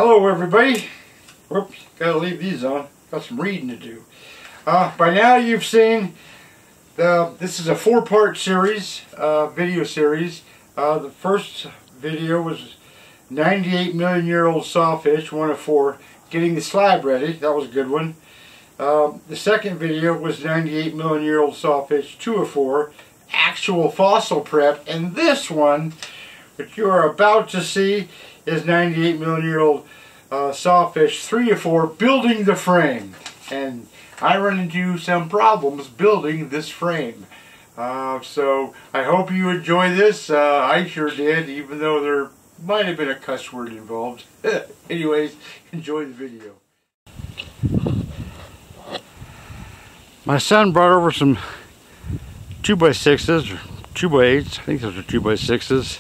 Hello everybody. Whoops, gotta leave these on. Got some reading to do. By now you've seen this is a 4-part series, video series. The first video was 98 million year old sawfish, 1 of 4, getting the slab ready. That was a good one. The second video was 98 million year old sawfish, 2 of 4, actual fossil prep. And this one, which you are about to see, is 98 million year old sawfish, 3 of 4, building the frame. And I run into some problems building this frame. So I hope you enjoy this. I sure did, even though there might have been a cuss word involved. Anyways, enjoy the video. My son brought over some 2x6s, or 2x8s. I think those are 2x6s.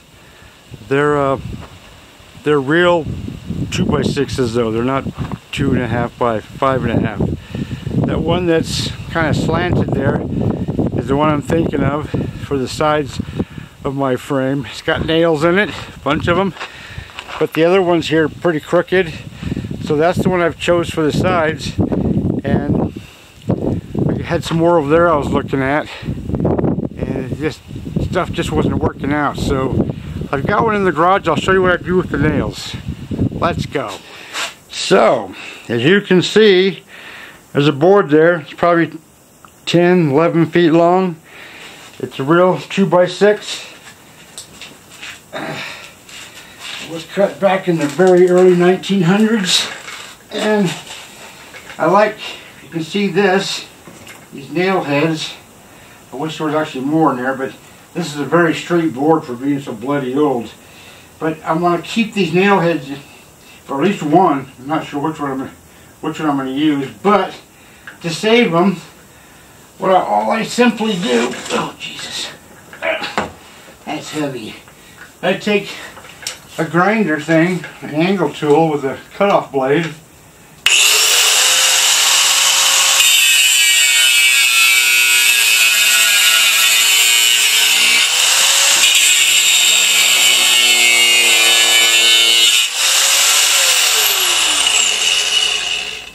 They're real 2x6s though. They're not 2.5 by 5.5. That one that's kind of slanted there is the one I'm thinking of for the sides of my frame. It's got nails in it, a bunch of them, but the other ones here are pretty crooked, so that's the one I've chose for the sides. And I had some more over there I was looking at, and this stuff just wasn't working out. So I've got one in the garage. I'll show you what I do with the nails. Let's go. So as you can see, there's a board there. It's probably 10, 11 feet long. It's a real 2x6. It was cut back in the very early 1900s. And I like, you can see this, these nail heads. I wish there was actually more in there, but this is a very straight board for being so bloody old. But I'm going to keep these nail heads, or at least one. I'm not sure which one I'm going to use, but to save them, all I simply do, oh Jesus, that's heavy. I take a grinder thing, an angle tool with a cutoff blade,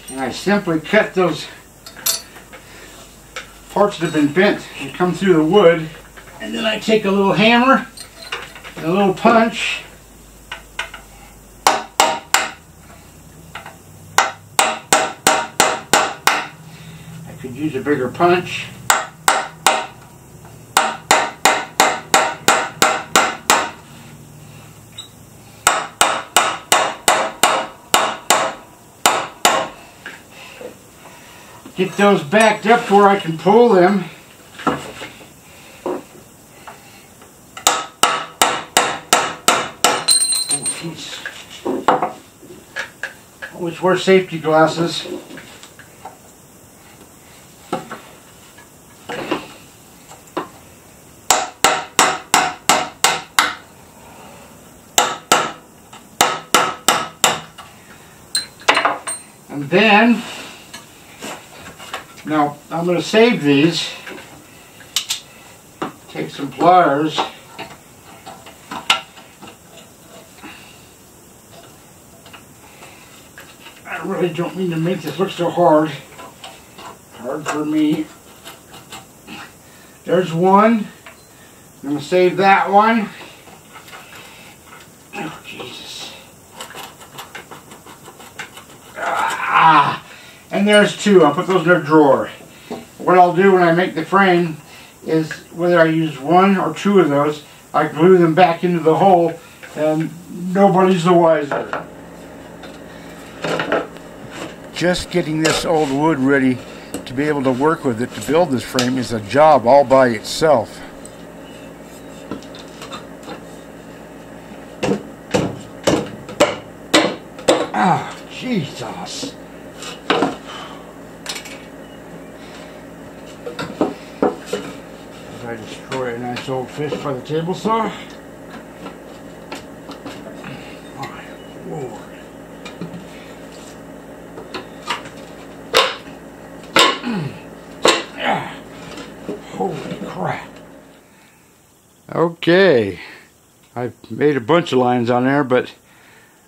and I simply cut those parts that have been bent and come through the wood, and then I take a little hammer and a little punch, I could use a bigger punch, get those backed up to where I can pull them. Oh, jeez. Always wear safety glasses. And then, now, I'm going to save these. Take some pliers. I really don't mean to make this look so hard. Hard for me. There's one. I'm going to save that one. Oh, Jesus. And there's 2. I'll put those in a drawer. What I'll do when I make the frame is, whether I use 1 or 2 of those, I glue them back into the hole, and nobody's the wiser. Just getting this old wood ready to be able to work with it to build this frame is a job all by itself. Ah, Jesus. I destroy a nice old fish by the table saw. My Lord. Holy crap. Okay. I've made a bunch of lines on there, but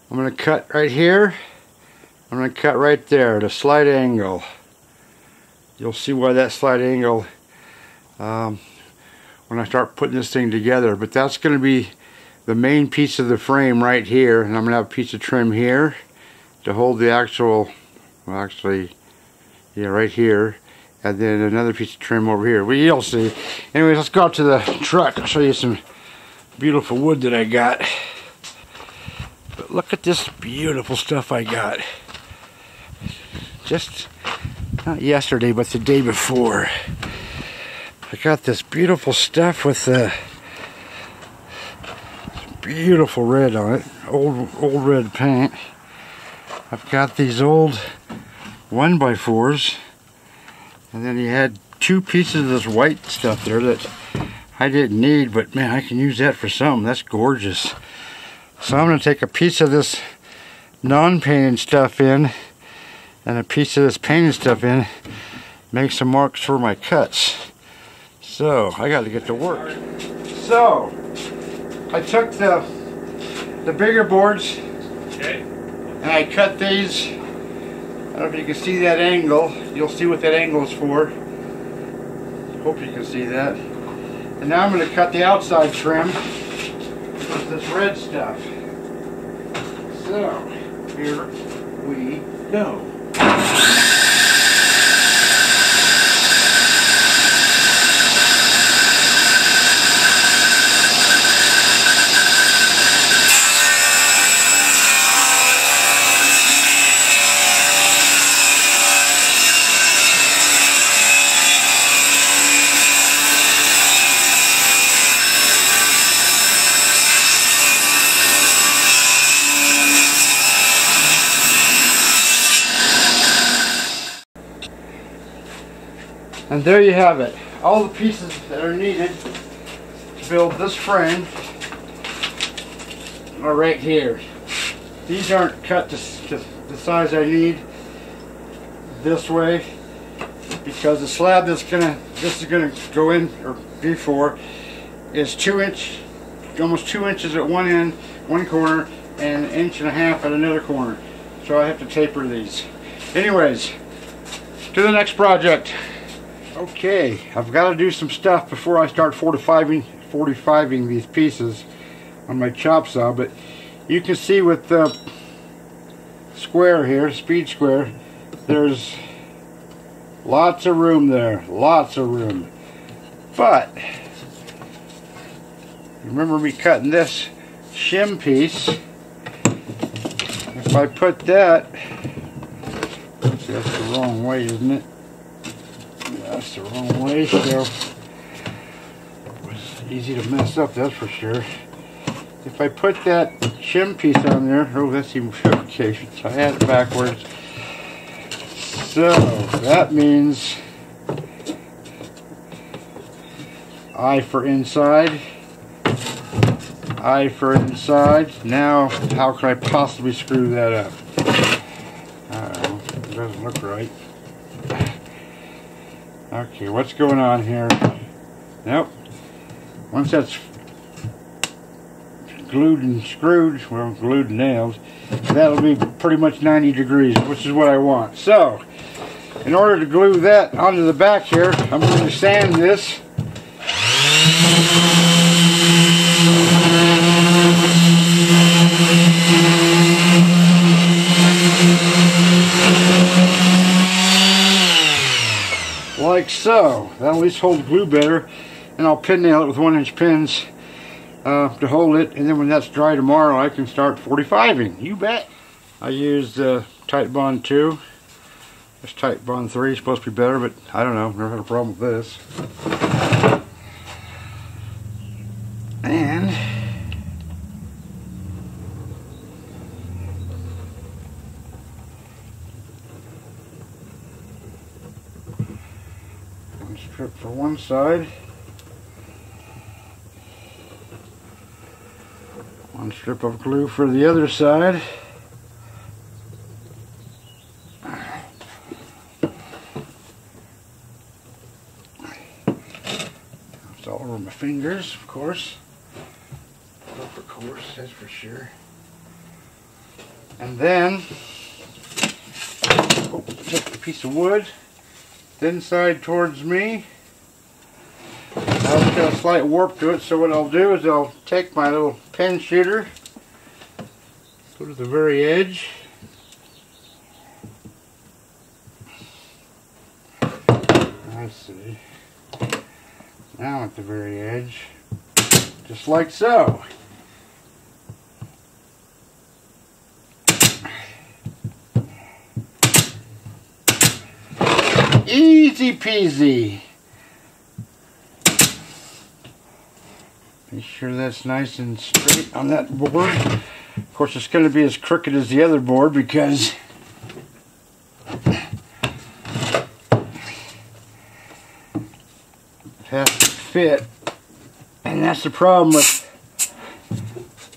I'm going to cut right here. I'm going to cut right there, the slight angle. You'll see why that slight angle when I start putting this thing together. But that's going to be the main piece of the frame right here, and I'm going to have a piece of trim here to hold the actual, well actually, yeah, right here, and then another piece of trim over here. Well, you'll see. Anyways, let's go out to the truck. I'll show you some beautiful wood that I got. But look at this beautiful stuff I got. Just not yesterday, but the day before. I got this beautiful stuff with beautiful red on it, old red paint. I've got these old 1x4s, and then he had 2 pieces of this white stuff there that I didn't need, but man, I can use that for something. That's gorgeous. So I'm going to take a piece of this non-painted stuff in and a piece of this painted stuff in, make some marks for my cuts. So I got to get to work. So I took the bigger boards, okay, and I cut these. I don't know if you can see that angle. You'll see what that angle is for. Hope you can see that. And now I'm going to cut the outside trim with this red stuff. So here we go. And there you have it. All the pieces that are needed to build this frame are right here. These aren't cut to the size I need this way, because the slab this is gonna go in or before is 2 inch, almost 2 inches at one end, one corner, and 1.5 inches at another corner. So I have to taper these. Anyways, to the next project. Okay, I've got to do some stuff before I start 45ing these pieces on my chop saw, but you can see with the square here, speed square, there's lots of room there, lots of room. But remember me cutting this shim piece. If I put that, see, that's the wrong way, isn't it? That's the wrong way, so it's easy to mess up, that's for sure. If I put that shim piece on there, oh, that's even okay, so I had it backwards. So that means I for inside, I for inside. Now, how can I possibly screw that up? It doesn't look right. Okay, what's going on here? Nope. Once that's glued and screwed, well, glued and nailed, that'll be pretty much 90 degrees, which is what I want. So, in order to glue that onto the back here, I'm going to sand this. Like so. That'll at least hold glue better, and I'll pin nail it with 1-inch pins to hold it, and then when that's dry tomorrow I can start 45ing. You bet. I used Tight Bond 2. This Tight Bond 3 is supposed to be better, but I don't know. Never had a problem with this. And one strip for one side, one strip of glue for the other side. It's all over my fingers, of course. Of course, that's for sure. And then, just a piece of wood, thin side towards me. Now it's got a slight warp to it, so what I'll do is I'll take my little pin shooter, go to the very edge. I see. Now at the very edge, just like so. Easy peasy. Make sure that's nice and straight on that board. Of course, it's going to be as crooked as the other board because it has to fit. And that's the problem with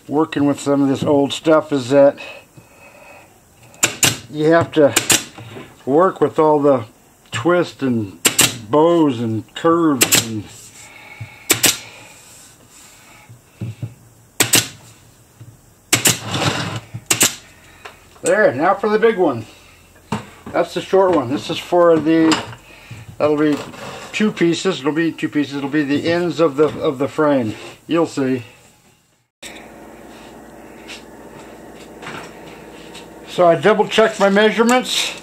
working with some of this old stuff, is that you have to work with all the twists and bows and curves and there. Now for the big one. That's the short one. This is for the, that'll be two pieces. It'll be two pieces. It'll be the ends of the frame. You'll see. So I double checked my measurements.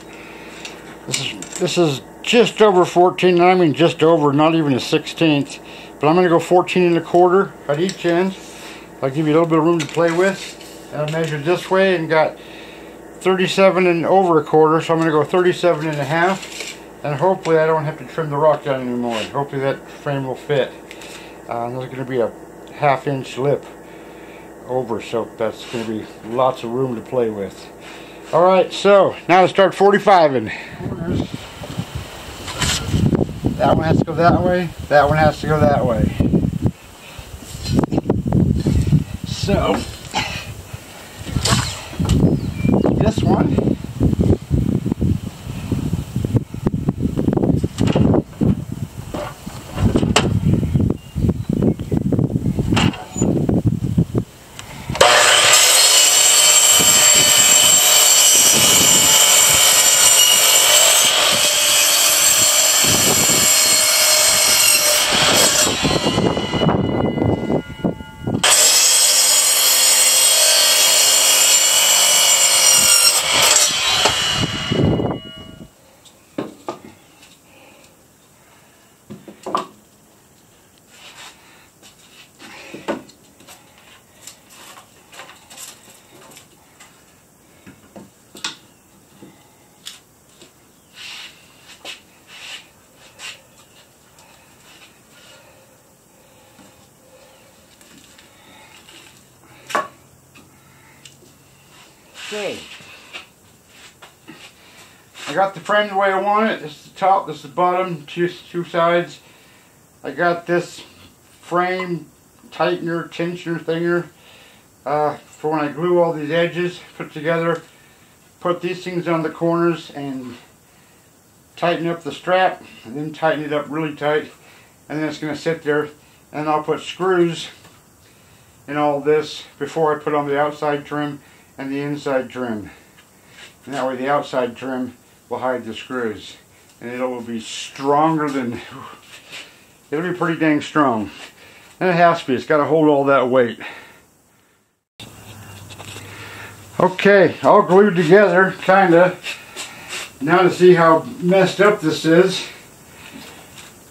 This is just over 14, I mean just over, not even a 16th. But I'm going to go 14 1/4 at each end. I'll give you a little bit of room to play with. And I measured this way and got 37 and over 1/4, so I'm going to go 37 1/2. And hopefully I don't have to trim the rock down anymore. Hopefully that frame will fit. There's going to be a 1/2 inch lip over, so that's going to be lots of room to play with. Alright, so now to start 45ing. That one has to go that way, that one has to go that way. So, this one, okay. I got the frame the way I want it. This is the top, this is the bottom, two sides. I got this frame tightener, tensioner thinger for when I glue all these edges, put together, put these things on the corners and tighten up the strap, and then tighten it up really tight, and then it's going to sit there, and I'll put screws in all this before I put on the outside trim and the inside trim. And that way the outside trim will hide the screws. And it will be stronger than, it'll be pretty dang strong. And it has to be, it's got to hold all that weight. Okay, all glued together, kinda. Now to see how messed up this is,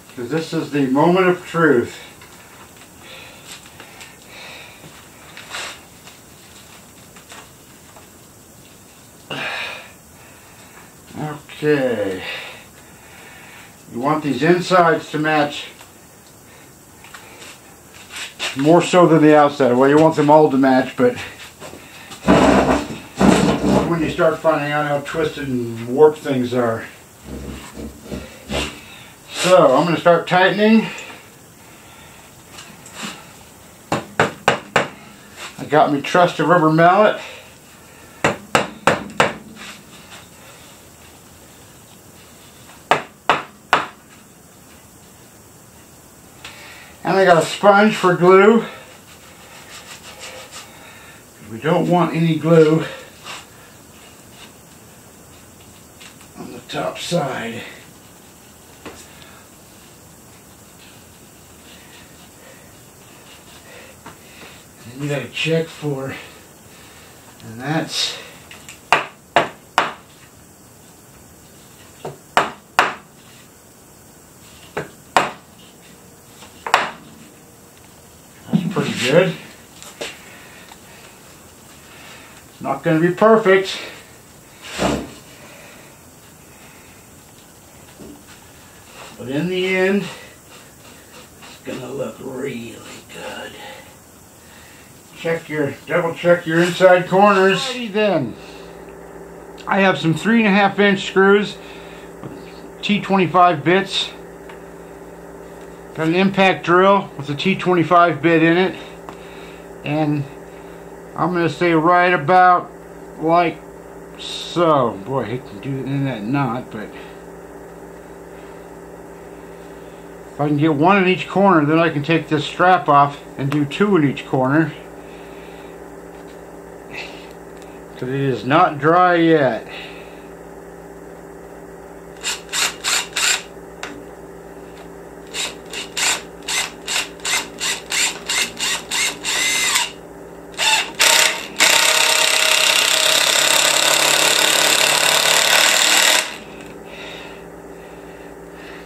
because this is the moment of truth. Okay, you want these insides to match more so than the outside. Well, you want them all to match, but when you start finding out how twisted and warped things are. So I'm going to start tightening. I got me trusted rubber mallet. And I got a sponge for glue. We don't want any glue top side. And you gotta check for, and that's pretty good. Not going to be perfect. But in the end, it's going to look really good. Double check your inside corners. Alrighty then. I have some 3.5 inch screws with T25 bits. Got an impact drill with a T25 bit in it, and I'm going to say right about like so. Boy, I hate to do it in that knot, but if I can get one in each corner, then I can take this strap off and do 2 in each corner, because it is not dry yet.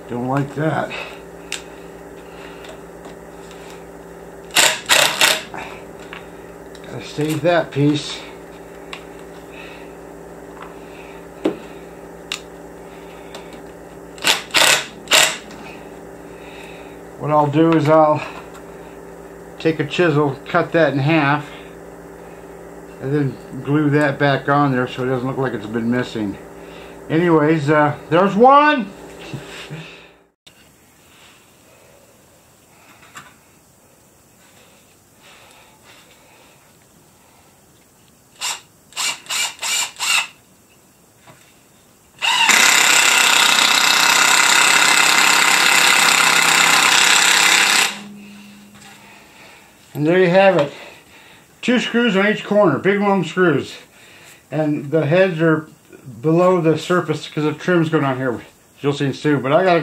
Don't like that. Gotta save that piece. What I'll do is I'll take a chisel, cut that in half, and then glue that back on there so it doesn't look like it's been missing. Anyways, there's one! And there you have it. 2 screws on each corner, big long screws. And the heads are below the surface because the trim's going on here. You'll see soon. But I'm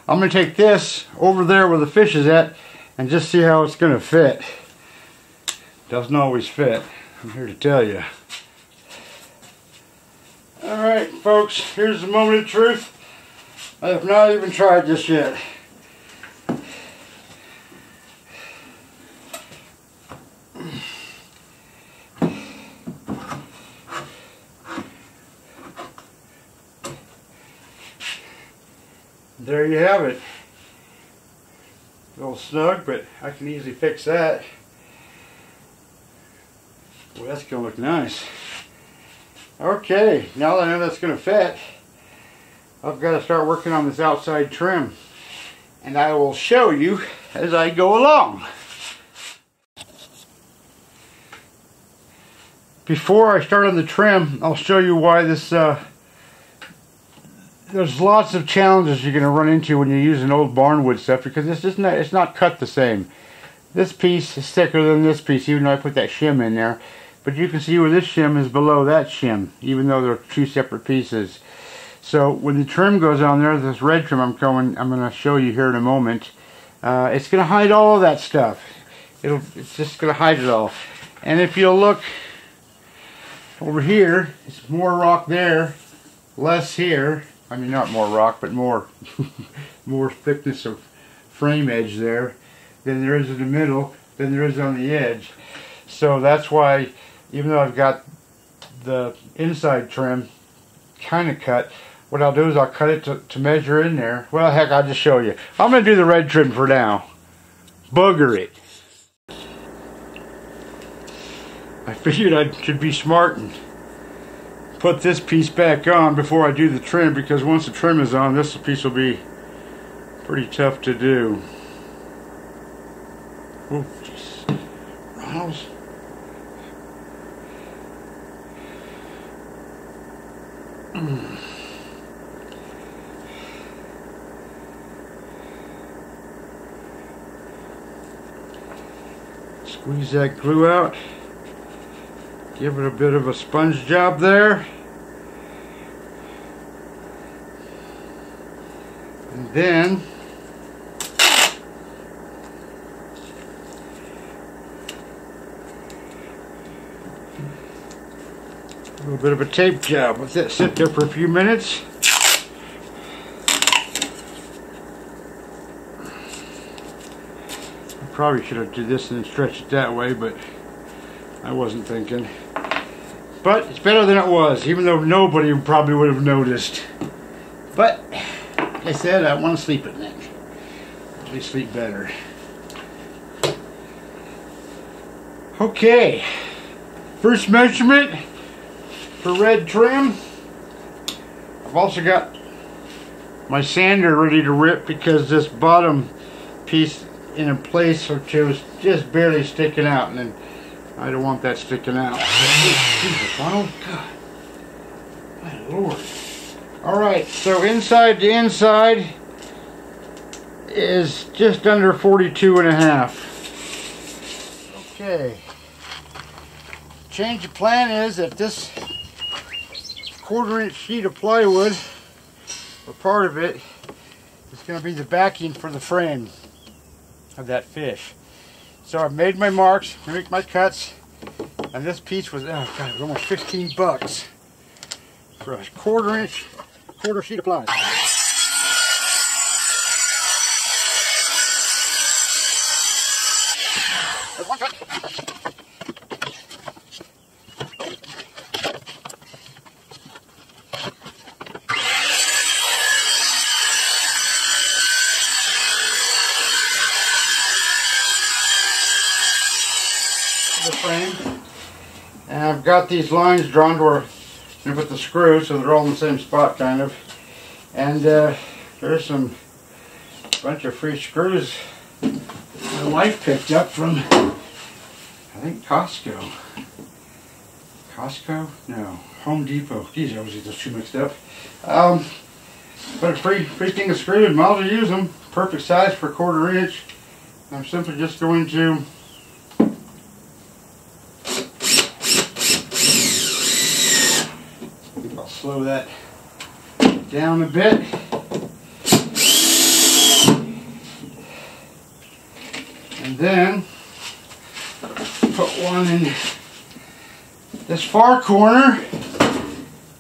going to take this over there where the fish is at and just see how it's going to fit. Doesn't always fit, I'm here to tell you. Alright folks, here's the moment of truth. I have not even tried this yet. There you have it. A little snug, but I can easily fix that. Well, that's going to look nice. Okay, now that I know that's going to fit, I've got to start working on this outside trim. And I will show you as I go along. Before I start on the trim, I'll show you why this there's lots of challenges you're going to run into when you use an old Barnwood stuff, because it's not cut the same. This piece is thicker than this piece, even though I put that shim in there. But you can see where this shim is below that shim, even though they're 2 separate pieces. So when the trim goes on there, this red trim I'm going to show you here in a moment, it's going to hide all of that stuff. It's just going to hide it all. And if you'll look over here, it's more rock there, less here. I mean, not more rock, but more more thickness of frame edge there than there is in the middle, than there is on the edge. So that's why, even though I've got the inside trim kind of cut, what I'll do is I'll cut it to measure in there. Well, heck, I'll just show you. I'm going to do the red trim for now. Booger it. I figured I should be smart and put this piece back on before I do the trim, because once the trim is on, this piece will be pretty tough to do. Oh, jeez. Ronald's. Squeeze that glue out. Give it a bit of a sponge job there. And then a little bit of a tape job. Let that sit there for a few minutes. I probably should have did this and stretched it that way, but I wasn't thinking. But it's better than it was, even though nobody probably would have noticed. But like I said, I want to sleep at night. Actually sleep better. Okay. First measurement for red trim. I've also got my sander ready to rip because this bottom piece in a place or two is just barely sticking out, and then I don't want that sticking out. Jesus, Ronald, God, my Lord. Alright, so inside to inside is just under 42.5. Okay. Change of plan is that this 1/4-inch sheet of plywood, or part of it, is going to be the backing for the frame of that fish. So I've made my marks, make my cuts, and this piece was, oh God, it was almost 15 bucks for a 1/4-inch, quarter sheet of plywood. There's one cut. The frame, and I've got these lines drawn to where I'm going to put the screws so they're all in the same spot, kind of. And there's some bunch of free screws my wife picked up from, I think, Costco. Costco? No, Home Depot. Geez, I always get those two mixed up. But a free thing of screws, might as well use them. Perfect size for 1/4 inch. I'm simply just going to slow that down a bit. And then put one in this far corner.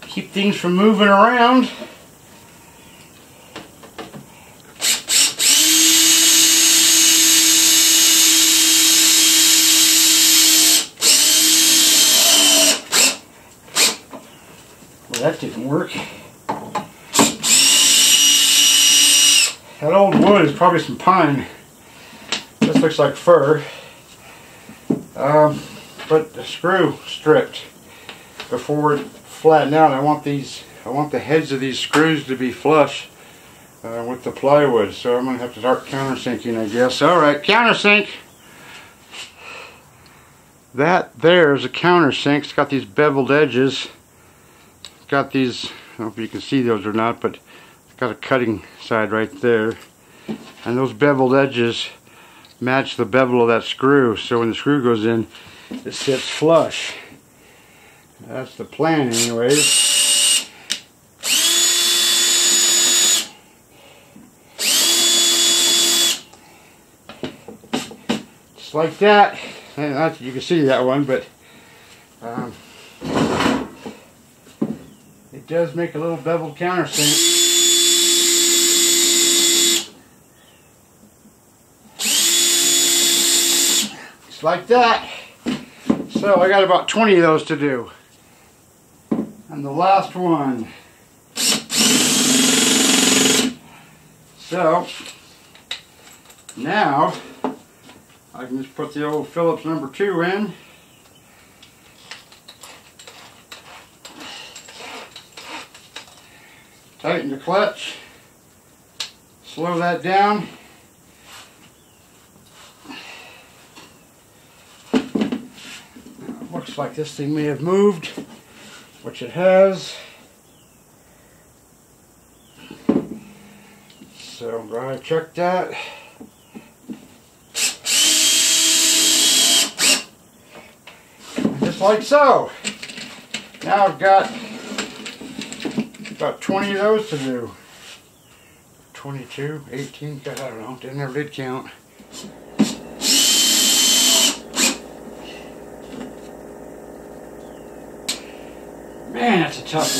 Keep things from moving around. That didn't work. That old wood is probably some pine. This looks like fir. But the screw stripped before it flattened out. I want the heads of these screws to be flush with the plywood. So I'm going to have to start countersinking, I guess. Alright, countersink. That there is a countersink. It's got these beveled edges. Got these, I don't know if you can see those or not, but it's got a cutting side right there, and those beveled edges match the bevel of that screw, so when the screw goes in it sits flush. That's the plan anyways. Just like that. And not that you can see that one, but it does make a little beveled countersink. Just like that. So I got about 20 of those to do. And the last one. So now I can just put the old Phillips number 2 in. Tighten the clutch, slow that down. Looks like this thing may have moved, which it has. So I'm going to check that. And just like so. Now I've got about 20 of those to do. 22, 18, I don't know, never did count. Man, that's a tough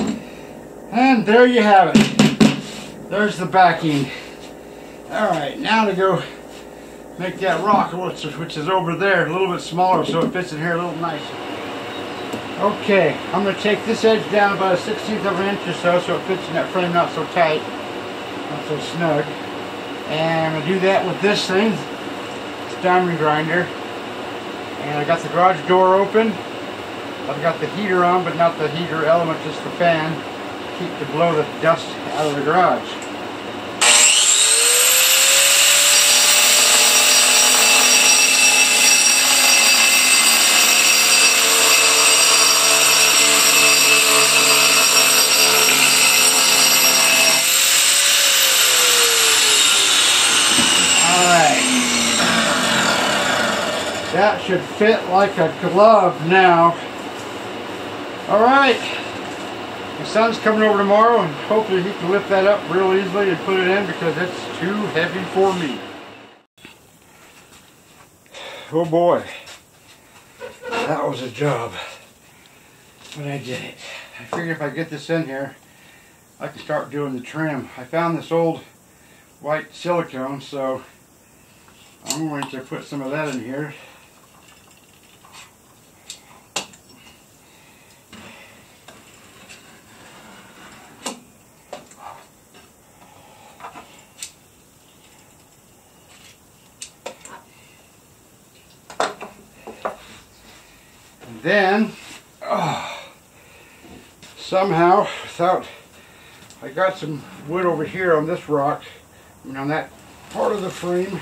one. And there you have it. There's the backing. Alright, now to go make that rock, which is over there, a little bit smaller so it fits in here a little nicer. Okay, I'm going to take this edge down about a 1/16 of an inch or so it fits in that frame not so tight, not so snug. And I'm going to do that with this thing, this diamond grinder. And I got the garage door open. I've got the heater on, but not the heater element, just the fan. To blow the dust out of the garage. Alright. That should fit like a glove now. Alright. The son's coming over tomorrow and hopefully he can lift that up real easily and put it in because it's too heavy for me. Oh boy. That was a job. But I did it. I figured if I get this in here, I can start doing the trim. I found this old white silicone, so I'm going to put some of that in here. And then, somehow, I got some wood over here on this rock, on that part of the frame.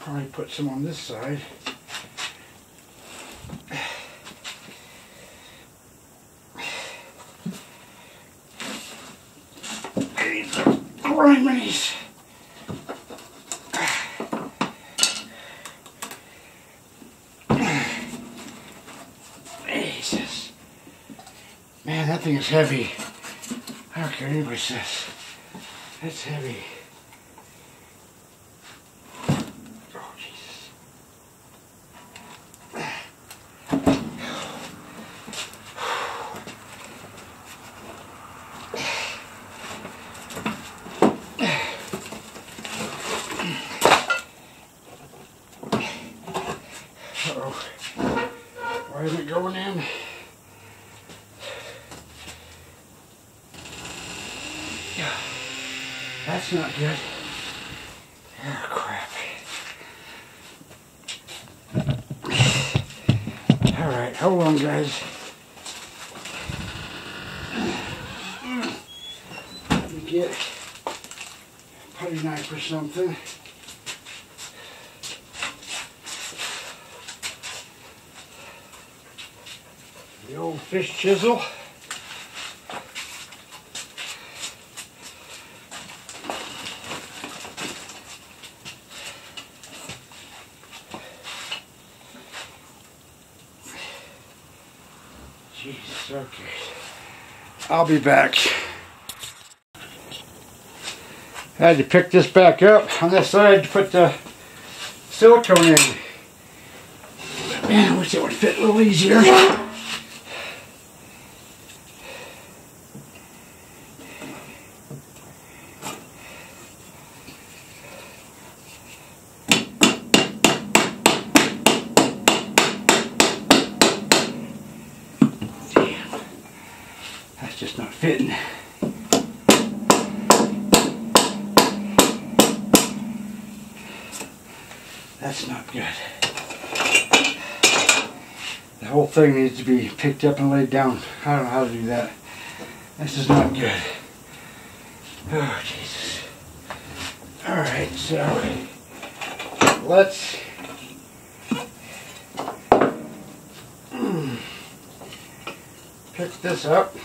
Probably put some on this side. These are grimace. Jesus. Man, that thing is heavy. I don't care what anybody says. That's heavy. Oh, Jesus. Uh-oh. Why isn't it going in? That's not good. Oh, crap. Alright, hold on, guys. Let me get a putty knife or something. The old fish chisel. Jesus, okay. I'll be back. I had to pick this back up on this side to put the silicone in. Man, I wish it would fit a little easier. Just not fitting. That's not good. The whole thing needs to be picked up and laid down. I don't know how to do that. This is not good. Oh, Jesus. Alright, so let's pick this up.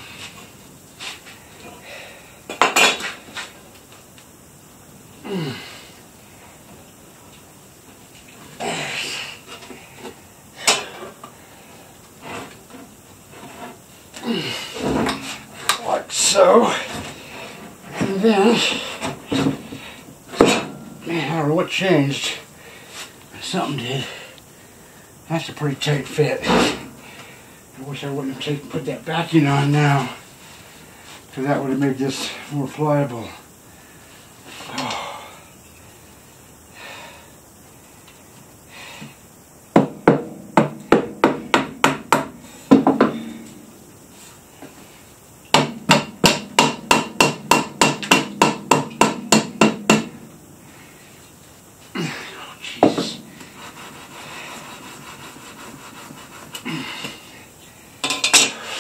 Man, I don't know what changed. Something did. That's a pretty tight fit. I wish I wouldn't have put that backing on now, because that would have made this more pliable. Oh.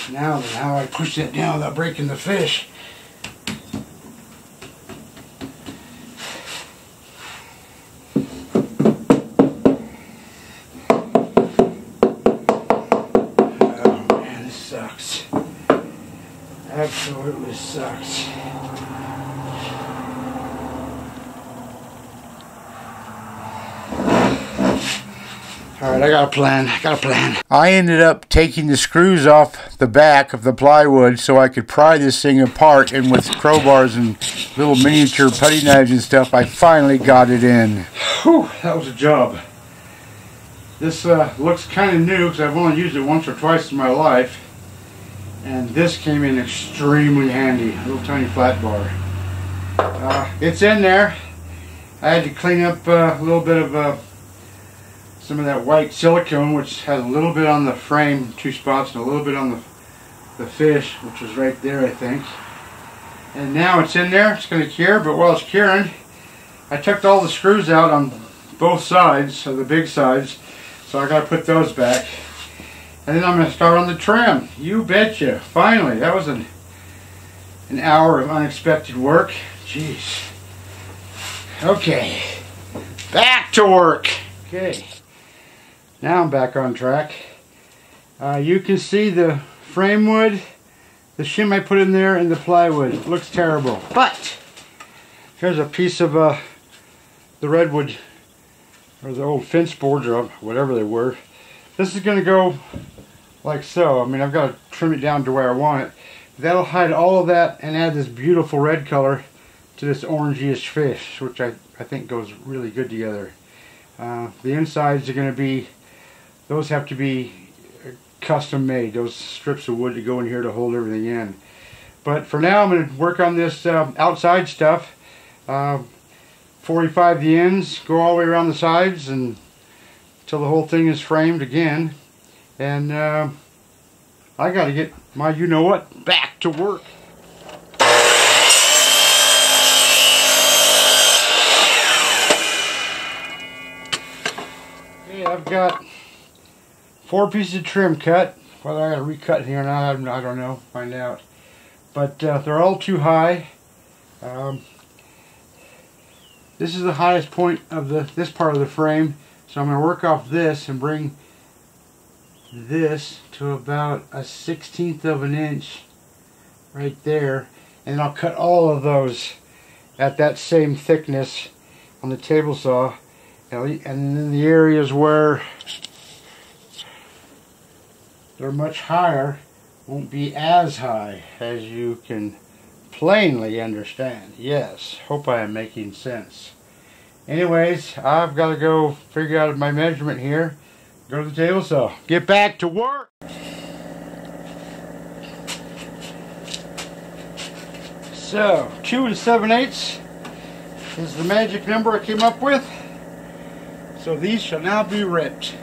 Now then, how I push that down without breaking the fish. Oh man, this sucks. Absolutely sucks. Alright, I got a plan. I ended up taking the screws off the back of the plywood so I could pry this thing apart, and with crowbars and little miniature putty knives and stuff, I finally got it in. Whew, that was a job. This looks kind of new because I've only used it once or twice in my life, and this came in extremely handy. A little tiny flat bar. It's in there. I had to clean up a little bit of some of that white silicone, which has a little bit on the frame, 2 spots, and a little bit on the fish, which was right there, I think. And now it's in there. It's going to cure, but while it's curing, I took all the screws out on both sides, so the big sides, so I got to put those back. And then I'm going to start on the trim. You betcha. Finally, that was an hour of unexpected work. Jeez. Okay, back to work. Okay. Now I'm back on track. You can see the frame wood, the shim I put in there, and the plywood. It looks terrible. But here's a piece of the redwood, or the old fence boards, or whatever they were. This is going to go like so. I mean, I've got to trim it down to where I want it. That'll hide all of that and add this beautiful red color to this orangey-ish fish, which I think goes really good together. The insides are going to be, those have to be custom made, those strips of wood to go in here to hold everything in. But for now I'm going to work on this outside stuff. 45 the ends, go all the way around the sides and until the whole thing is framed again. And I got to get my you-know-what back to work. Okay, I've got 4 pieces of trim cut. Whether I got to recut here or not, I don't know. Find out. But they're all too high. This is the highest point of this part of the frame, so I'm going to work off this and bring this to about a 1/16 of an inch right there, and I'll cut all of those at that same thickness on the table saw, and then the areas where they're much higher won't be as high, as you can plainly understand. Yes, hope I am making sense. Anyways, I've got to go figure out my measurement here, go to the table saw, get back to work. So 2 7/8 is the magic number I came up with. So these shall now be ripped.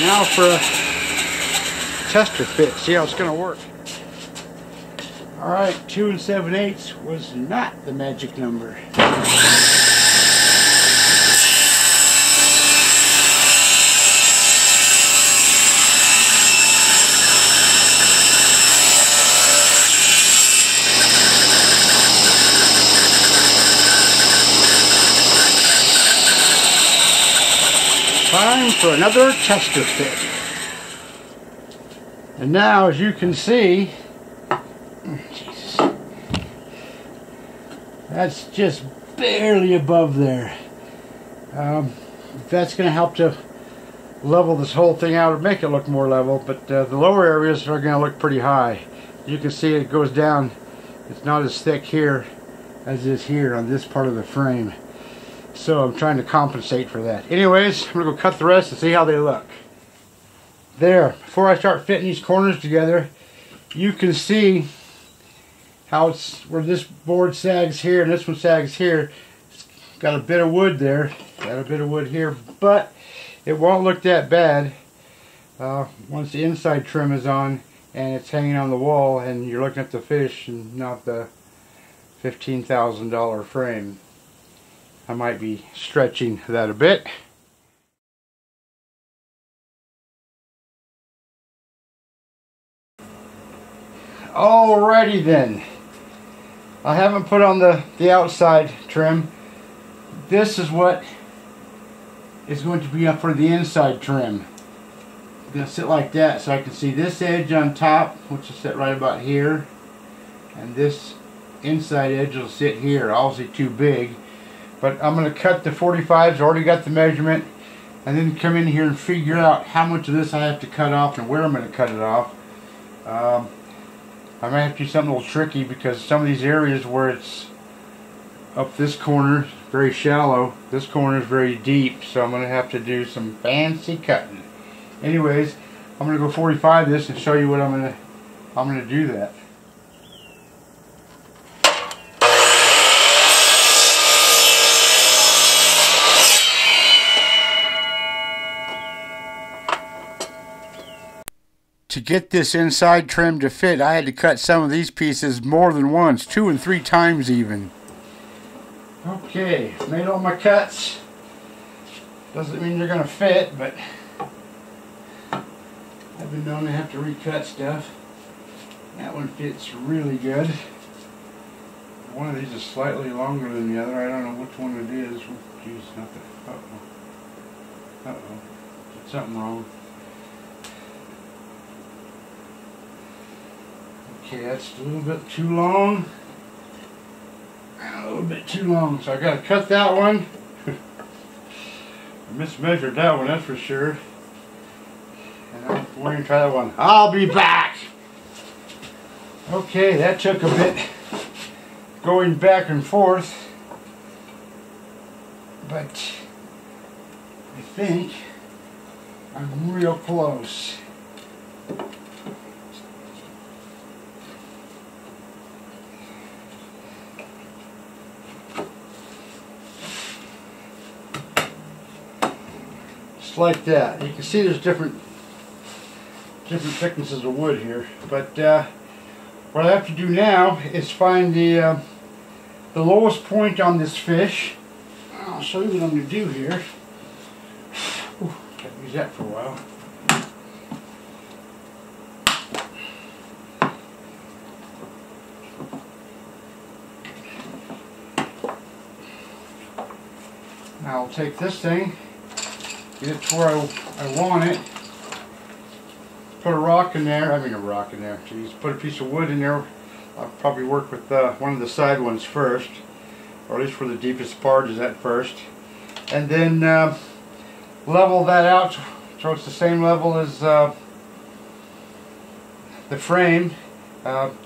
Now for a tester fit, see how it's going to work. Alright, 2 7/8 was not the magic number. Time for another tester fit. And now, as you can see, Jesus, that's just barely above there. That's going to help to level this whole thing out and make it look more level, but the lower areas are going to look pretty high. You can see it goes down. It's not as thick here as it is here on this part of the frame. So I'm trying to compensate for that. Anyways, I'm going to go cut the rest and see how they look. There, before I start fitting these corners together, you can see how it's where this board sags here and this one sags here. It's got a bit of wood there, got a bit of wood here, but it won't look that bad once the inside trim is on and it's hanging on the wall and you're looking at the fish and not the $15,000 frame. I might be stretching that a bit. Alrighty then. I haven't put on the outside trim. This is what is going to be up for the inside trim. I'm going to sit like that so I can see this edge on top, which will sit right about here, and this inside edge will sit here. Obviously too big, but I'm going to cut the 45s. Already got the measurement, and then come in here and figure out how much of this I have to cut off and where I'm going to cut it off. I might have to do something a little tricky because some of these areas where it's up this corner very shallow, this corner is very deep, so I'm going to have to do some fancy cutting. Anyways, I'm going to go 45 this and show you what I'm going to do that. To get this inside trim to fit, I had to cut some of these pieces more than once, 2 and 3 times even. Okay, made all my cuts. Doesn't mean they're going to fit, but I've been known to have to recut stuff. That one fits really good. One of these is slightly longer than the other. I don't know which one it is. Jeez, nothing. Uh-oh. Uh-oh. Did something wrong. Okay, that's a little bit too long. A little bit too long, so I got to cut that one. I mismeasured that one, that's for sure. And I'm going to try that one. I'll be back. Okay, that took a bit going back and forth, but I think I'm real close. Like that. You can see there's different thicknesses of wood here, but what I have to do now is find the lowest point on this fish. I'll show you what I'm going to do here. Ooh, can't use that for a while. I'll take this thing, get it to where I want it, put a rock in there, jeez, put a piece of wood in there. I'll probably work with one of the side ones first, or at least for the deepest part is at first, and then level that out so it's the same level as the frame. I'll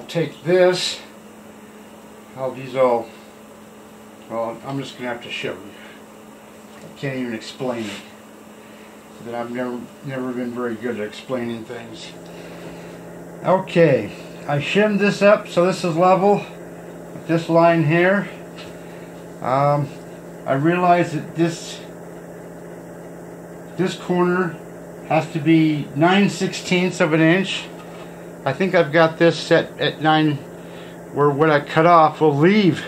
take this, well, I'm just going to have to show you. I can't even explain it. That I've never been very good at explaining things. Okay, I shimmed this up so this is level with this line here. I realized that this corner has to be 9/16 of an inch. I think I've got this set at 9, where what I cut off will leave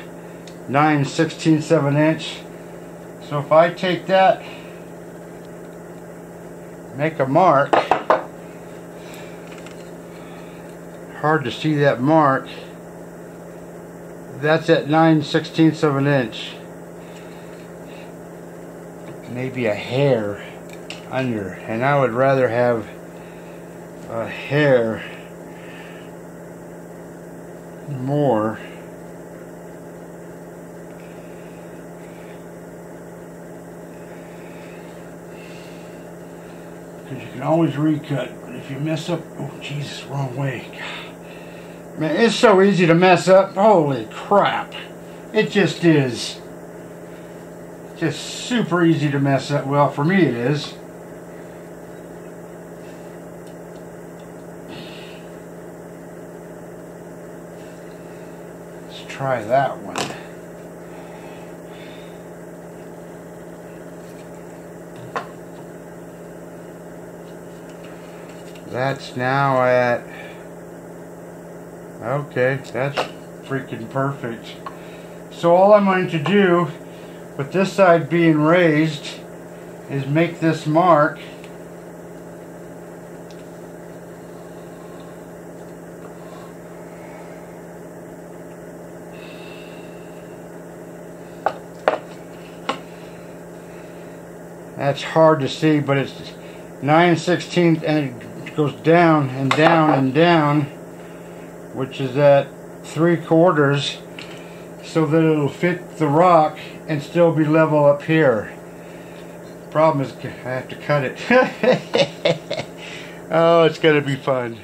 9/16 of an inch. So if I take that, make a mark, hard to see that mark, that's at 9/16 of an inch. Maybe a hair. under, and I would rather have a hair more. Because you can always recut, but if you mess up, oh Jesus, wrong way. Man, it's so easy to mess up. Holy crap. It just is. Just super easy to mess up. Well, for me it is. Let's try that one. That's now at... Okay, that's freaking perfect. So all I'm going to do, with this side being raised, is make this mark. That's hard to see, but it's 9/16 and it goes down and down and down, which is at 3/4, so that it'll fit the rock and still be level up here. Problem is I have to cut it. Oh, it's gonna be fun.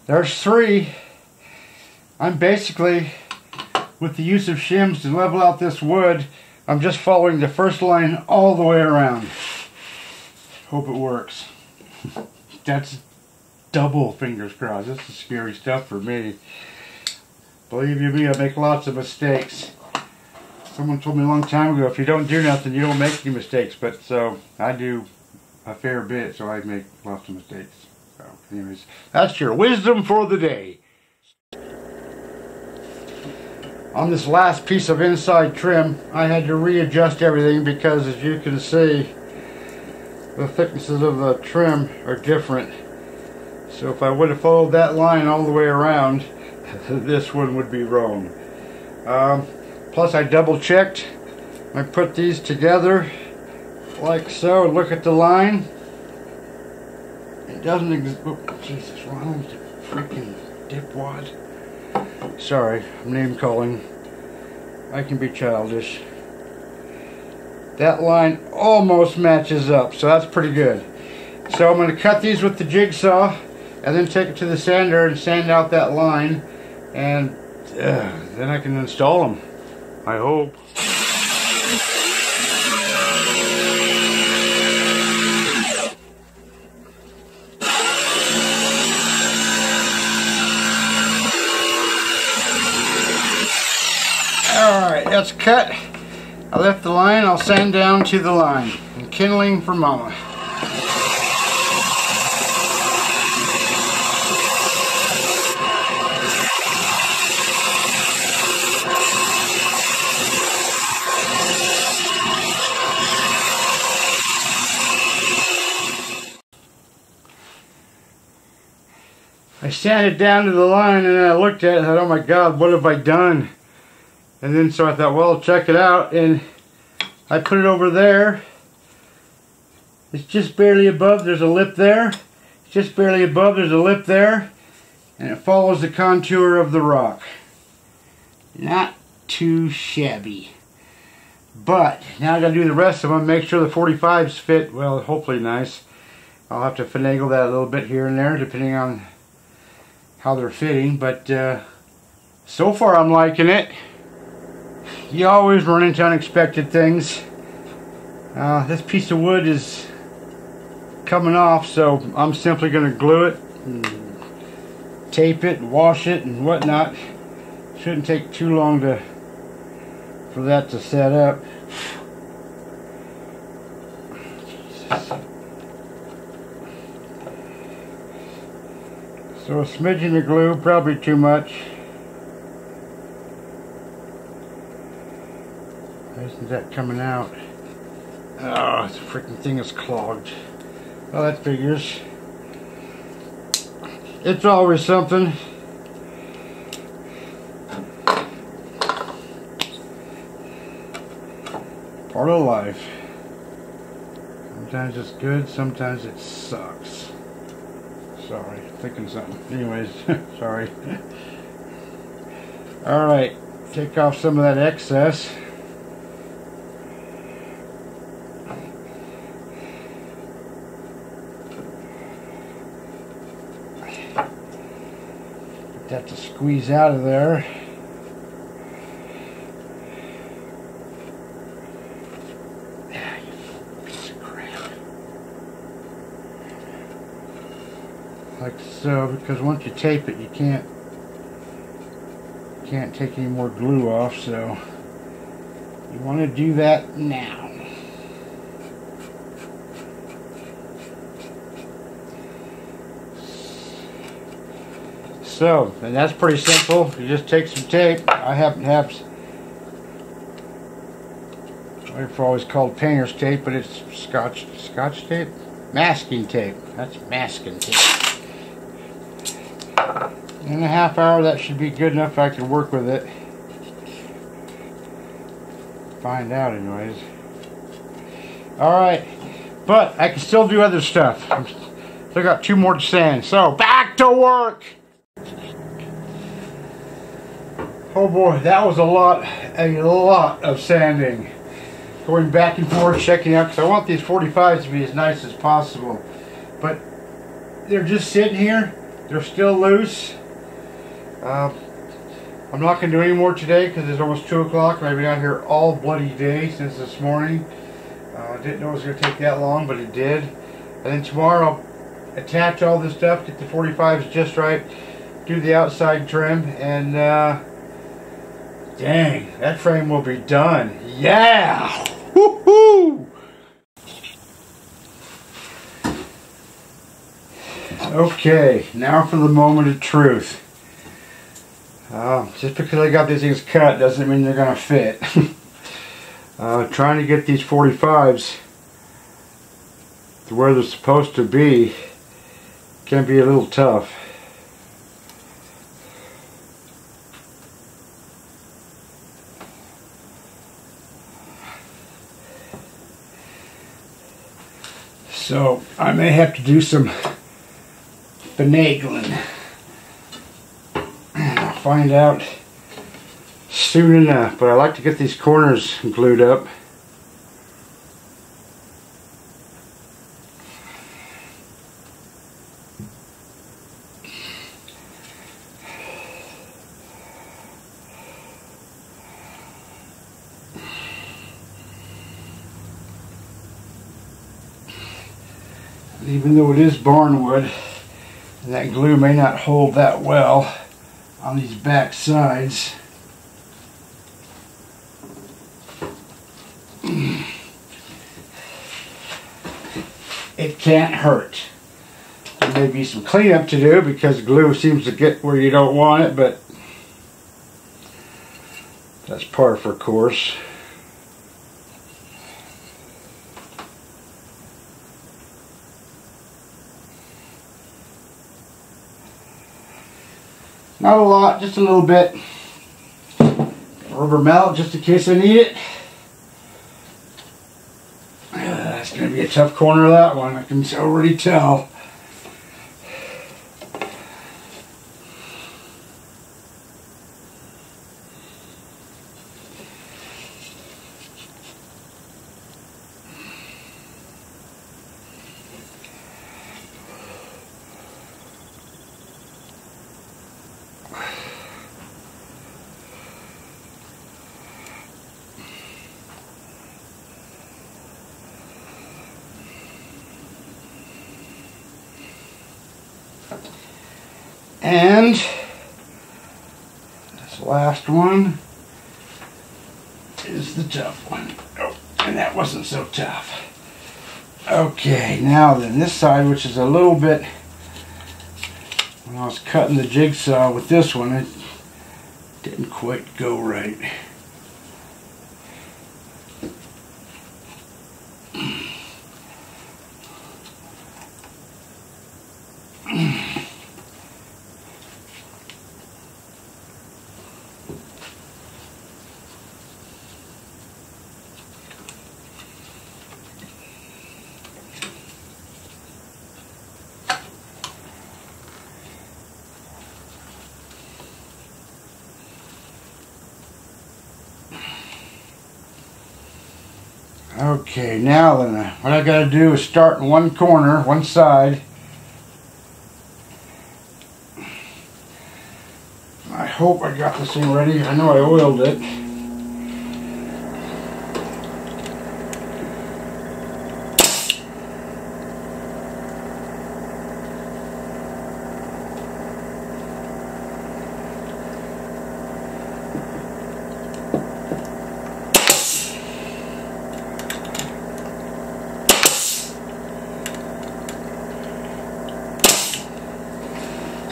There's 3. I'm basically, with the use of shims to level out this wood, I'm just following the first line all the way around. Hope it works. That's double fingers crossed. This is scary stuff for me. Believe you me, I make lots of mistakes. Someone told me a long time ago, if you don't do nothing, you don't make any mistakes. But so, I do a fair bit, so I make lots of mistakes. So, anyways, that's your wisdom for the day. On this last piece of inside trim, I had to readjust everything because, as you can see, the thicknesses of the trim are different. So if I would have followed that line all the way around, this one would be wrong. Plus I double checked. I put these together like so. Look at the line. It doesn't exist. Oh, Jesus, wrong freaking dipwad. Sorry, I'm name calling. I can be childish. That line almost matches up, so that's pretty good. So I'm going to cut these with the jigsaw and then take it to the sander and sand out that line, and then I can install them, I hope. Alright, that's cut. I left the line, I'll sand down to the line. And kindling for Mama. I sanded down to the line and then I looked at it and thought, oh my God, what have I done? And then so I thought, well, check it out, and I put it over there. It's just barely above, there's a lip there. It's just barely above, there's a lip there. And it follows the contour of the rock. Not too shabby. But now I gotta do the rest of them, make sure the 45s fit, well, hopefully nice. I'll have to finagle that a little bit here and there, depending on how they're fitting, but so far I'm liking it. You always run into unexpected things. This piece of wood is coming off, so I'm simply going to glue it, and tape it, and wash it, and whatnot. Shouldn't take too long for that to set up. Jesus. So a smidgen of glue, probably too much. Why isn't that coming out? Oh, the freaking thing is clogged. Well, that figures. It's always something. Part of life. Sometimes it's good, sometimes it sucks. Sorry, thinking something. Anyways, sorry. Alright, take off some of that excess. Get that to squeeze out of there. Like so, because once you tape it, you can't take any more glue off, so you want to do that now. So, and that's pretty simple. You just take some tape. I happen to have, it's always called painter's tape, but it's scotch tape? Masking tape. That's masking tape. In a half hour, that should be good enough. I can work with it. Find out, anyways. Alright, but I can still do other stuff. Still got 2 more to sand. So, back to work! Oh boy, that was a lot of sanding. Going back and forth, checking out, because I want these 45s to be as nice as possible. But they're just sitting here. They're still loose. I'm not going to do any more today because it's almost 2 o'clock. I've been out here all bloody day since this morning. I didn't know it was going to take that long, but it did. And then tomorrow I'll attach all this stuff, get the 45s just right, do the outside trim, and dang, that frame will be done. Yeah! Woohoo! Okay, now for the moment of truth. Just because I got these things cut doesn't mean they're going to fit. Trying to get these 45s to where they're supposed to be can be a little tough. So I may have to do some finagling. I'll find out soon enough, but I like to get these corners glued up. Even though it is Barnwood, and that glue may not hold that well on these back sides. It can't hurt. There may be some cleanup to do because glue seems to get where you don't want it, but that's par for course. Not a lot, just a little bit. Rubber mallet just in case I need it. That's going to be a tough corner of that one, I can already tell. And this last one is the tough one. Oh, and that wasn't so tough. Okay, now then, this side, which is a little bit, when I was cutting the jigsaw with this one, it didn't quite go right. Okay, now then, what I gotta do is start in one corner, one side. I hope I got this thing ready. I know I oiled it.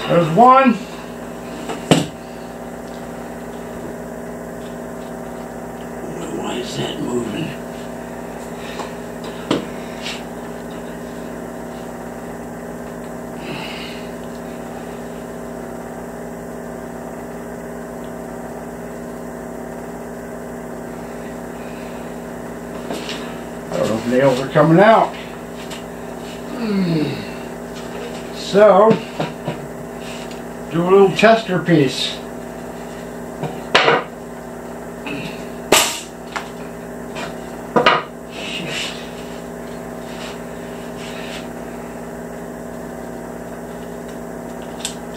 There's one. Why is that moving? I don't know if nails are coming out. So, do a little tester piece.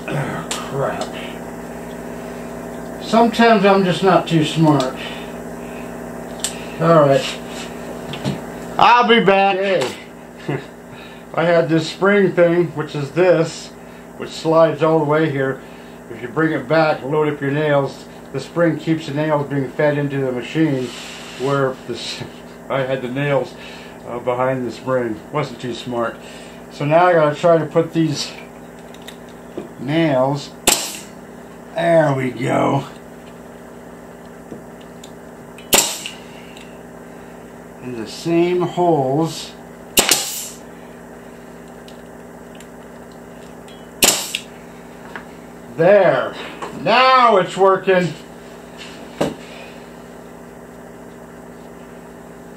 Oh, crap. Sometimes I'm just not too smart. Alright. I'll be back. Okay. I had this spring thing, which is this, which slides all the way here. If you bring it back, load up your nails, the spring keeps the nails being fed into the machine, where this, I had the nails behind the spring. Wasn't too smart. So now I gotta try to put these nails, there we go, in the same holes. There. Now it's working.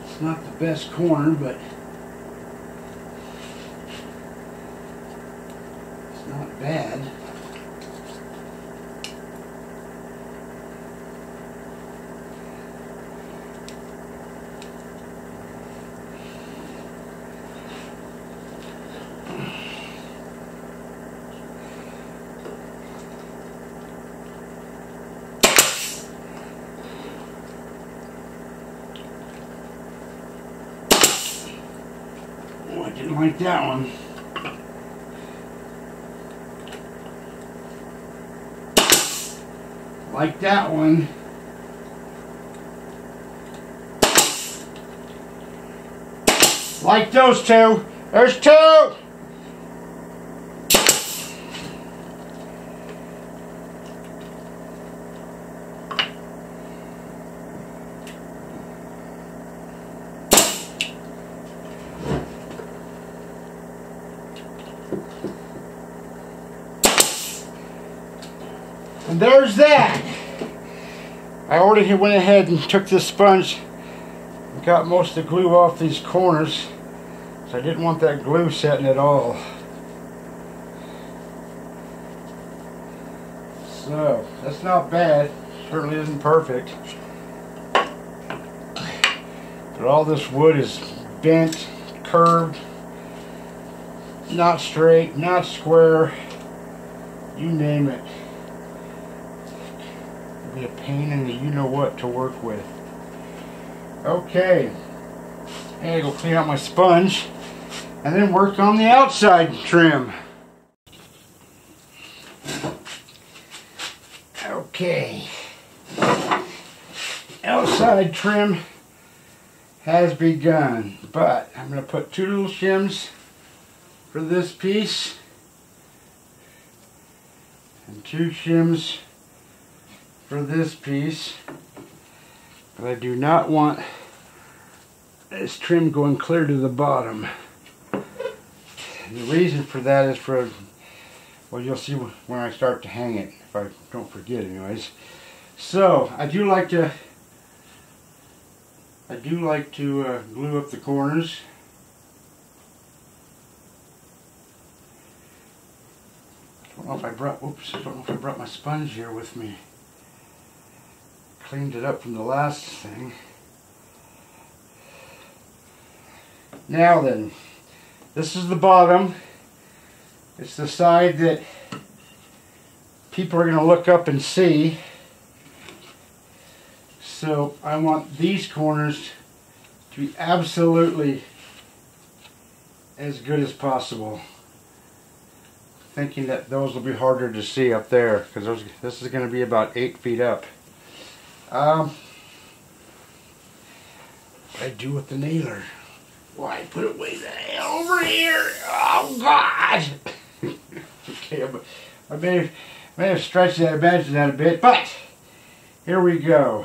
It's not the best corner, but it's not bad. Oh, I didn't like that one. Like that one. Like those two. There's two! And there's that. I already went ahead and took this sponge and got most of the glue off these corners, so I didn't want that glue setting at all. So that's not bad. Certainly isn't perfect, but all this wood is bent, curved, not straight, not square, you name it. Be a pain in the you-know-what to work with. Okay, I gotta go clean out my sponge and then work on the outside trim. Okay, outside trim has begun, but I'm going to put two little shims for this piece and two shims for this piece, but I do not want this trim going clear to the bottom. And the reason for that is for, well, you'll see when I start to hang it, if I don't forget anyways. So I do like to glue up the corners. I don't know if I brought my sponge here with me. Cleaned it up from the last thing. Now then, this is the bottom. It's the side that people are going to look up and see. So I want these corners to be absolutely as good as possible. Thinking that those will be harder to see up there, because this is going to be about 8 feet up. What I do with the nailer? Why, put it way the hell over here. Oh God! Okay, I may have stretched that, imagined that a bit, but here we go.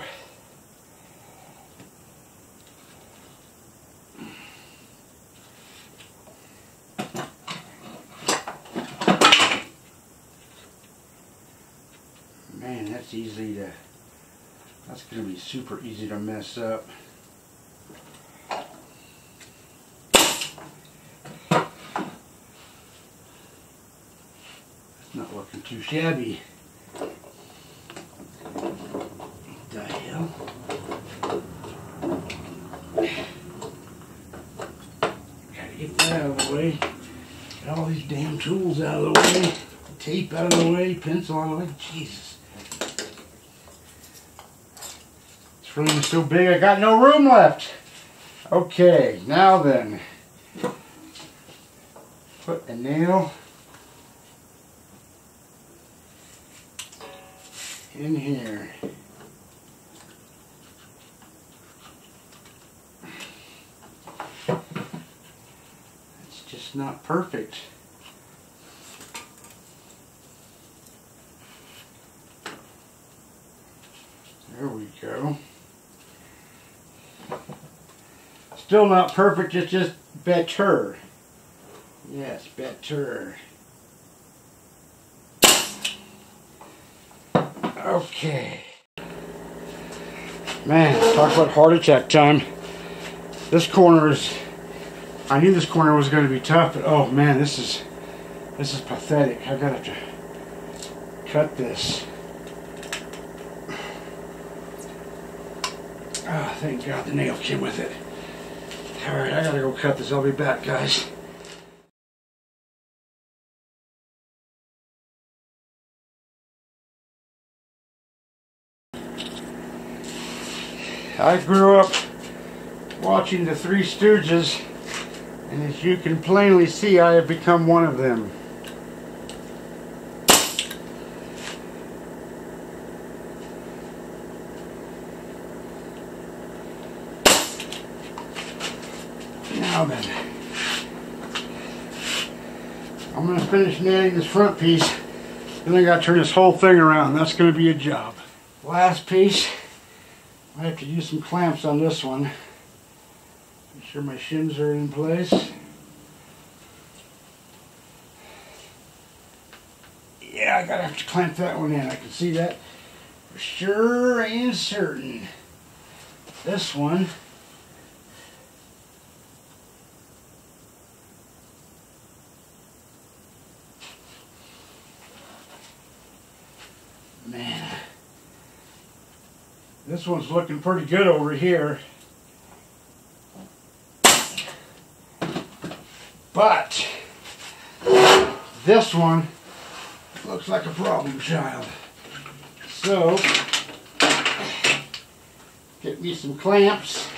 Man, that's going to be super easy to mess up. It's not looking too shabby. What the hell? Gotta get that out of the way. Get all these damn tools out of the way. Tape out of the way, pencil out of the way. Jesus. This room is so big I got no room left. Okay, now then. Put a nail in here. It's just not perfect. There we go. Still not perfect, it's just better. Yes, better. Okay. Man, talk about heart attack time. This corner is, I knew this corner was going to be tough, but oh man, this is pathetic. I'm going to have to cut this. Oh, thank God the nail came with it. Alright, I gotta go cut this. I'll be back, guys. I grew up watching the Three Stooges, and as you can plainly see, I have become one of them. Now then, I'm going to finish nailing this front piece, then I got to turn this whole thing around. That's going to be a job. Last piece, I have to use some clamps on this one. Make sure my shims are in place. Yeah, I gotta have to clamp that one in. I can see that for sure and certain. This one, man, this one's looking pretty good over here. But this one looks like a problem child. So, get me some clamps.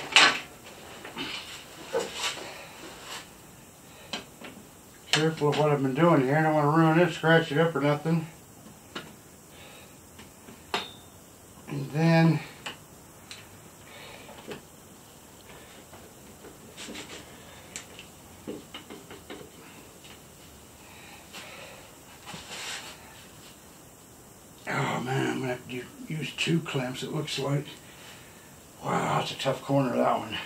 Careful of what I've been doing here. I don't want to ruin it, scratch it up or nothing. And then oh man, I'm going to have to use 2 clamps, it looks like. Wow, that's a tough corner, that one.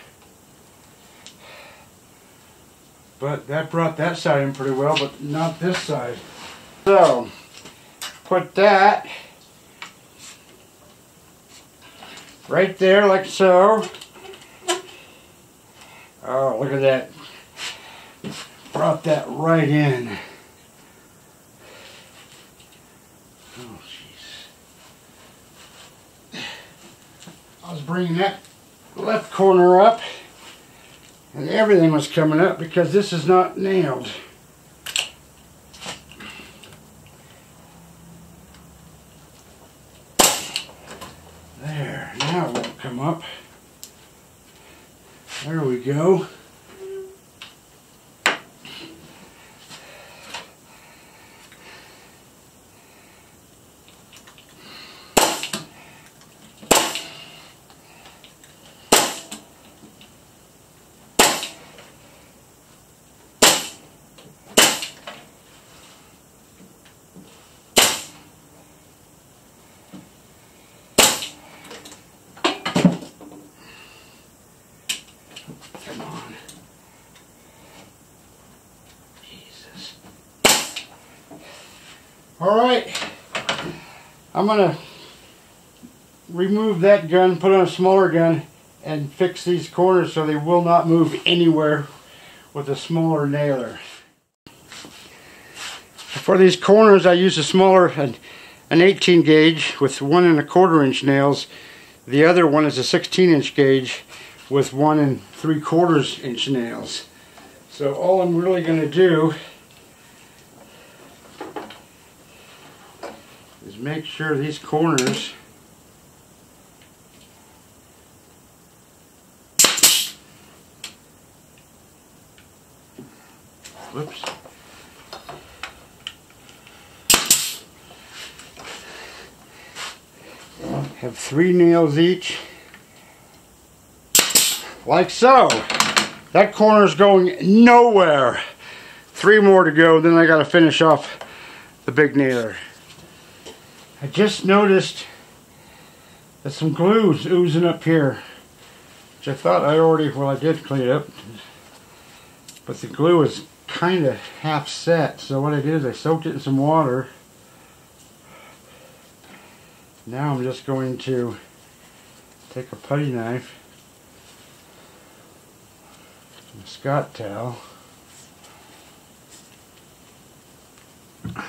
But that brought that side in pretty well, but not this side. So, put that right there like so. Oh, look at that. Brought that right in. Oh, jeez. I was bringing that left corner up, And everything was coming up because this is not nailed. There, now it won't come up. There we go. Come on. Jesus. Alright. I'm going to remove that gun, put on a smaller gun, and fix these corners so they will not move anywhere with a smaller nailer. For these corners I use a smaller, an 18 gauge with 1 1/4 inch nails. The other one is a 16-inch gauge with 1 3/4 inch nails. So all I'm really going to do is make sure these corners have 3 nails each, like so. That corner's going nowhere. 3 more to go, then I gotta finish off the big nailer. I just noticed that some glue's oozing up here, which I thought I already, well, I did clean it up, but the glue is kind of half set. So what I did is I soaked it in some water. Now I'm just going to take a putty knife, a Scott towel, and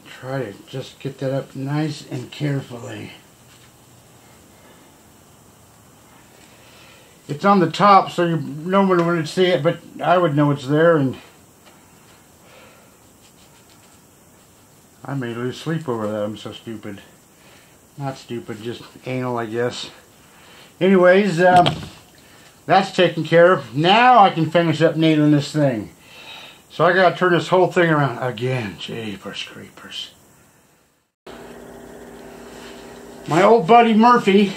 try to just get that up nice and carefully. It's on the top, so no one would see it, but I would know it's there, and I may lose sleep over that. I'm so stupid. Not stupid, just anal, I guess. Anyways, that's taken care of. Now I can finish up nailing this thing. So I gotta turn this whole thing around again. Jeepers creepers. My old buddy Murphy,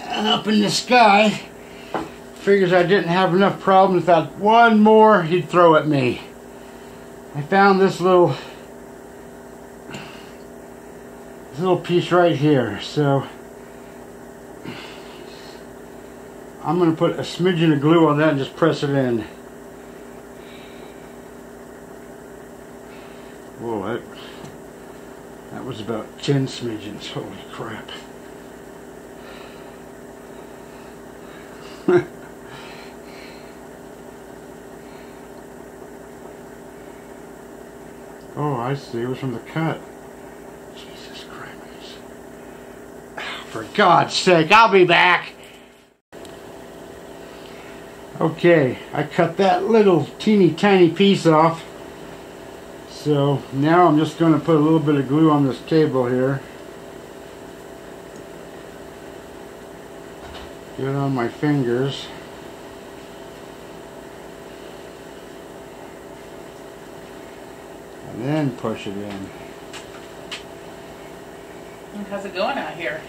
up in the sky, figures I didn't have enough problems. Thought one more he'd throw at me. I found this little piece right here. So I'm going to put a smidgen of glue on that and just press it in. Whoa, that was about 10 smidgens. Holy crap. Oh, I see. It was from the cut. Jesus Christ. For God's sake, I'll be back. Okay, I cut that little teeny tiny piece off. So now I'm just going to put a little bit of glue on this table here. Get it on my fingers. And then push it in. How's it going out here?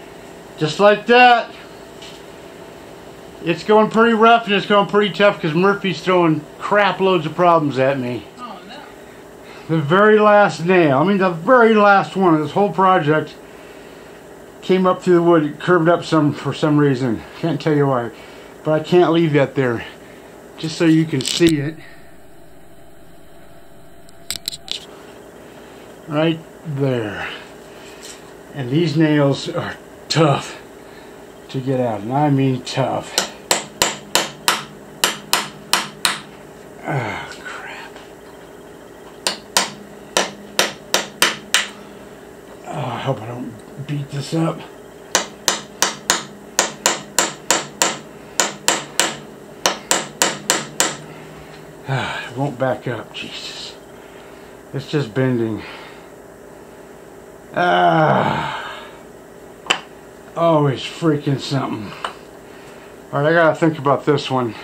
Just like that. It's going pretty rough and it's going pretty tough because Murphy's throwing crap loads of problems at me. Oh no. The very last nail, I mean the very last one of this whole project came up through the wood. It curved up some for some reason. Can't tell you why. But I can't leave that there. Just so you can see it. Right there. And these nails are tough to get out. And I mean tough. Oh, crap. Oh, I hope I don't beat this up. It won't back up. Jesus. It's just bending. Always freaking something. Alright, I gotta think about this one.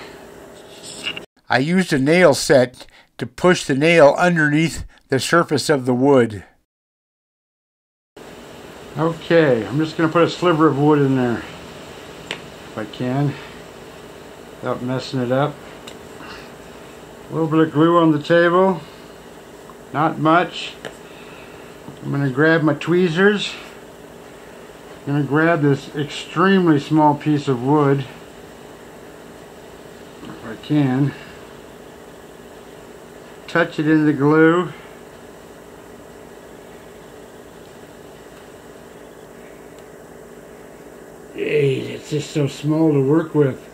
I used a nail set to push the nail underneath the surface of the wood. Okay, I'm just gonna put a sliver of wood in there. If I can. Without messing it up. A little bit of glue on the table. Not much. I'm going to grab my tweezers. I'm going to grab this extremely small piece of wood. If I can. Touch it in the glue. Jeez, it's just so small to work with.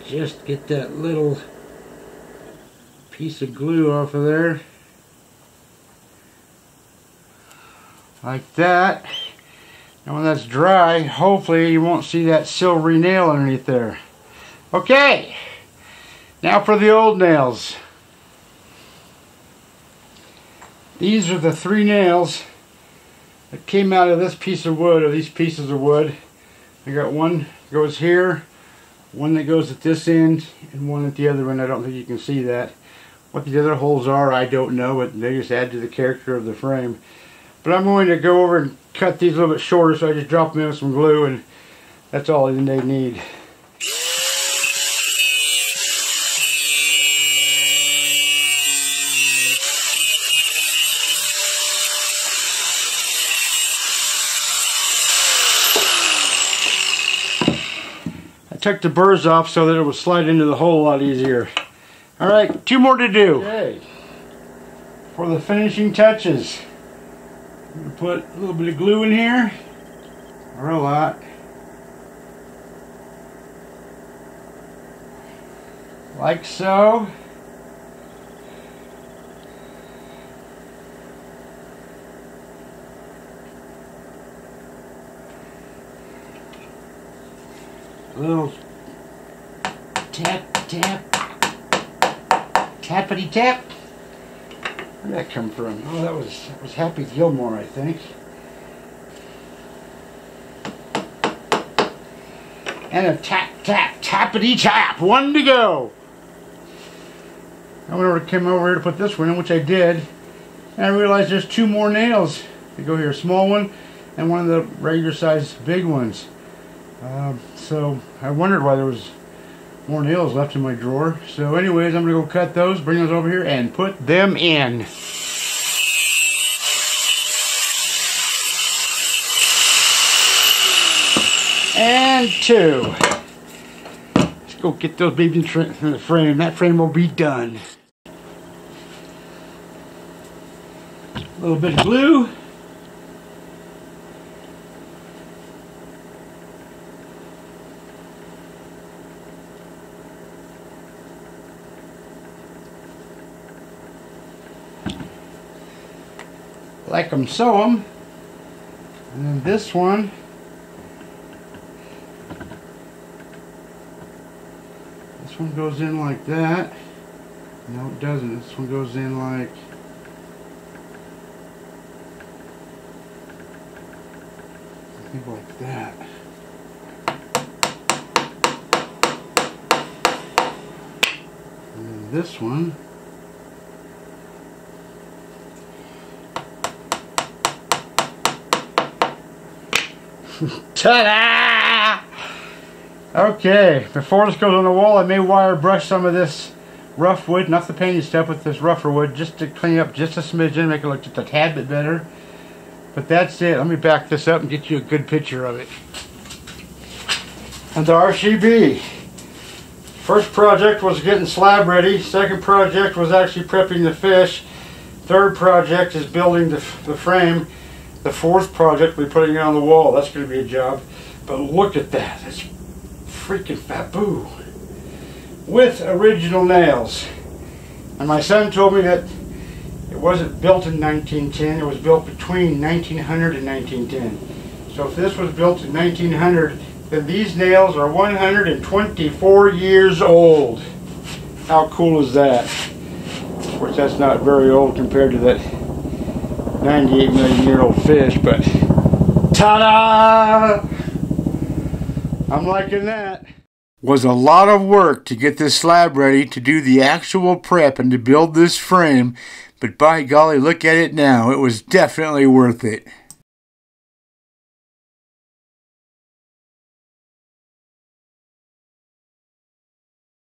Just get that little piece of glue off of there, like that. And when that's dry, hopefully you won't see that silvery nail underneath there. Okay, now for the old nails. These are the 3 nails that came out of this piece of wood, or these pieces of wood. I got one goes here, one that goes at this end, and one at the other end. I don't think you can see that. What the other holes are, I don't know, but they just add to the character of the frame. But I'm going to go over and cut these a little bit shorter, so I just drop them in with some glue, and that's all they need. Took the burrs off so that it would slide into the hole a lot easier. Alright, 2 more to do. Okay. For the finishing touches, I'm going to put a little bit of glue in here, or a lot. Like so. A little tap, tap, tappity tap. Where did that come from? Oh, that was Happy Gilmore, I think. And a tap, tap, tappity tap. 1 to go. I went over, came over here to put this one in, which I did, and I realized there's 2 more nails to go here. A small one and one of the regular size big ones. So I wondered why there was more nails left in my drawer. So anyways, I'm going to go cut those, bring those over here, and put them in. And 2. Let's go get those babies in the frame. That frame will be done. A little bit of glue. Like them, sew them, and then this one, goes in like that. No, it doesn't. This one goes in like I think like that. And then this one. Ta-da! Okay, before this goes on the wall, I may wire brush some of this rough wood, not the painted stuff, with this rougher wood, just to clean up just a smidgen, make it look just a tad bit better. But that's it. Let me back this up and get you a good picture of it. And the RCB. First project was getting slab ready. Second project was actually prepping the fish. Third project is building the frame. The fourth project will be putting it on the wall. That's going to be a job. But look at that. It's freaking faboo. With original nails. And my son told me that it wasn't built in 1910, it was built between 1900 and 1910. So if this was built in 1900, then these nails are 124 years old. How cool is that? Of course, that's not very old compared to that 98 million year old fish, but ta-da! I'm liking that. Was a lot of work to get this slab ready to do the actual prep and to build this frame, but by golly, look at it now. It was definitely worth it.